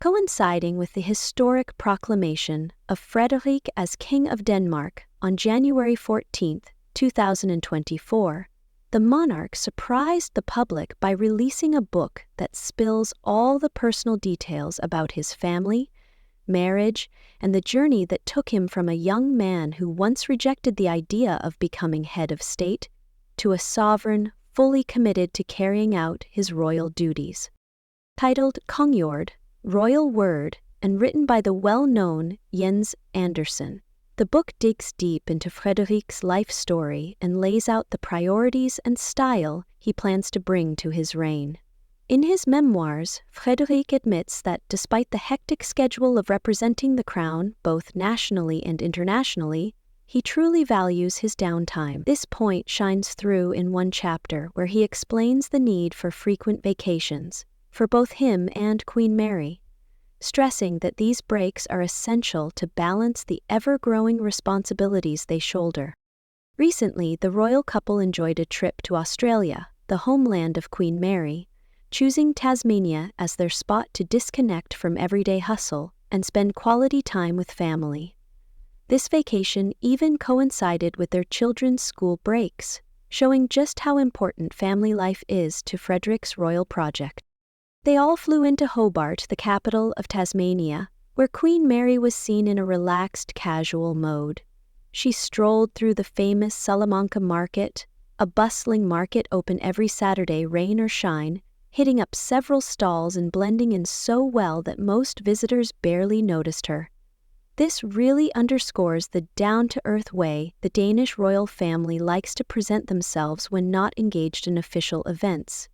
Coinciding with the historic proclamation of Frederik as King of Denmark on January 14, 2024, the monarch surprised the public by releasing a book that spills all the personal details about his family, marriage, and the journey that took him from a young man who once rejected the idea of becoming head of state to a sovereign fully committed to carrying out his royal duties. Titled Kongjord, Royal Word, and written by the well-known Jens Andersen, the book digs deep into Frederik's life story and lays out the priorities and style he plans to bring to his reign. In his memoirs, Frederik admits that despite the hectic schedule of representing the crown both nationally and internationally, he truly values his downtime. This point shines through in one chapter where he explains the need for frequent vacations for both him and Queen Mary, stressing that these breaks are essential to balance the ever-growing responsibilities they shoulder. Recently, the royal couple enjoyed a trip to Australia, the homeland of Queen Mary, choosing Tasmania as their spot to disconnect from everyday hustle and spend quality time with family. This vacation even coincided with their children's school breaks, showing just how important family life is to Frederik's royal project. They all flew into Hobart, the capital of Tasmania, where Queen Mary was seen in a relaxed, casual mode. She strolled through the famous Salamanca Market, a bustling market open every Saturday, rain or shine, hitting up several stalls and blending in so well that most visitors barely noticed her. This really underscores the down-to-earth way the Danish royal family likes to present themselves when not engaged in official events.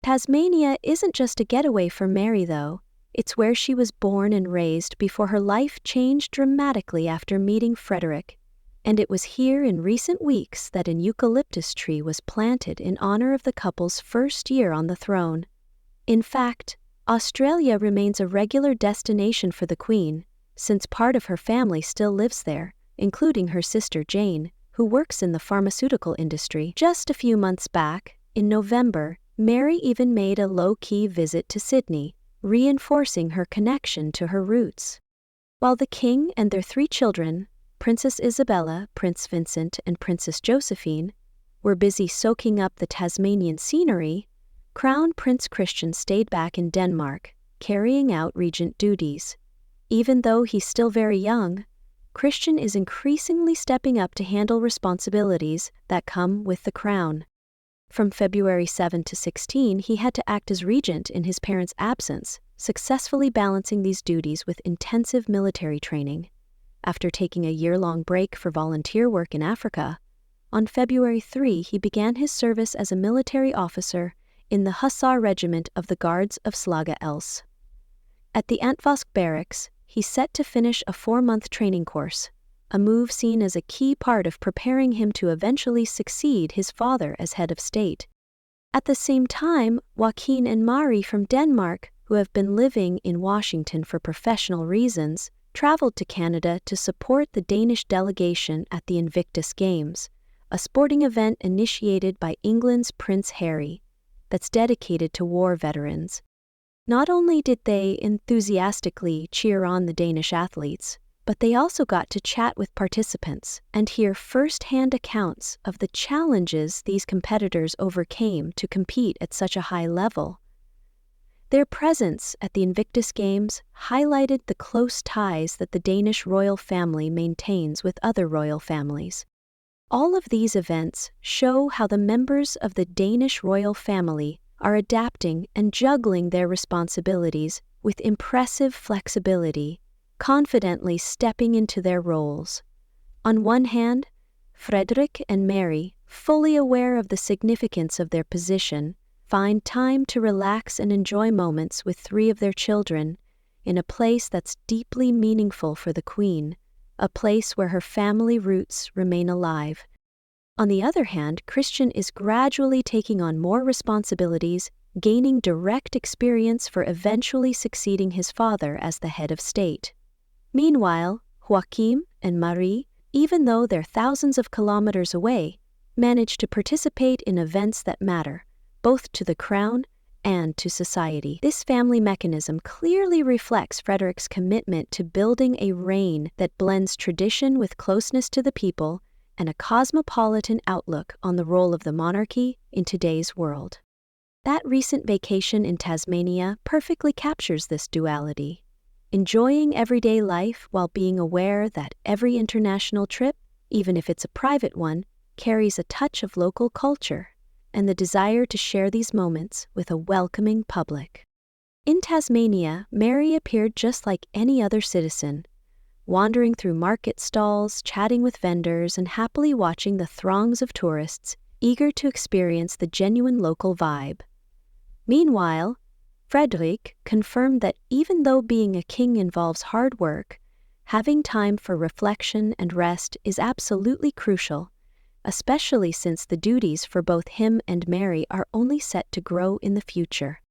Tasmania isn't just a getaway for Mary, though. It's where she was born and raised before her life changed dramatically after meeting Frederik, and it was here in recent weeks that an eucalyptus tree was planted in honor of the couple's first year on the throne. In fact, Australia remains a regular destination for the Queen, since part of her family still lives there, including her sister Jane, who works in the pharmaceutical industry. Just a few months back, in November, Mary even made a low-key visit to Sydney, reinforcing her connection to her roots. While the king and their 3 children, Princess Isabella, Prince Vincent, and Princess Josephine, were busy soaking up the Tasmanian scenery, Crown Prince Christian stayed back in Denmark, carrying out regent duties. Even though he's still very young, Christian is increasingly stepping up to handle responsibilities that come with the crown. From February 7 to 16, he had to act as regent in his parents' absence, successfully balancing these duties with intensive military training. After taking a year-long break for volunteer work in Africa, on February 3 he began his service as a military officer in the Hussar Regiment of the Guards of Slagge Els. At the Antvosk Barracks, he's set to finish a 4-month training course, a move seen as a key part of preparing him to eventually succeed his father as head of state. At the same time, Joachim and Mari from Denmark, who have been living in Washington for professional reasons, traveled to Canada to support the Danish delegation at the Invictus Games, a sporting event initiated by England's Prince Harry, that's dedicated to war veterans. Not only did they enthusiastically cheer on the Danish athletes, but they also got to chat with participants and hear first-hand accounts of the challenges these competitors overcame to compete at such a high level. Their presence at the Invictus Games highlighted the close ties that the Danish royal family maintains with other royal families. All of these events show how the members of the Danish royal family are adapting and juggling their responsibilities with impressive flexibility, confidently stepping into their roles. On one hand, Frederik and Mary, fully aware of the significance of their position, find time to relax and enjoy moments with 3 of their children in a place that's deeply meaningful for the Queen, a place where her family roots remain alive. On the other hand, Christian is gradually taking on more responsibilities, gaining direct experience for eventually succeeding his father as the head of state. Meanwhile, Joachim and Marie, even though they're thousands of kilometers away, manage to participate in events that matter, both to the crown and to society. This family mechanism clearly reflects Frederik's commitment to building a reign that blends tradition with closeness to the people and a cosmopolitan outlook on the role of the monarchy in today's world. That recent vacation in Tasmania perfectly captures this duality, enjoying everyday life while being aware that every international trip, even if it's a private one, carries a touch of local culture and the desire to share these moments with a welcoming public. In Tasmania, Mary appeared just like any other citizen, wandering through market stalls, chatting with vendors, and happily watching the throngs of tourists eager to experience the genuine local vibe. Meanwhile, Frederik confirmed that even though being a king involves hard work, having time for reflection and rest is absolutely crucial, especially since the duties for both him and Mary are only set to grow in the future.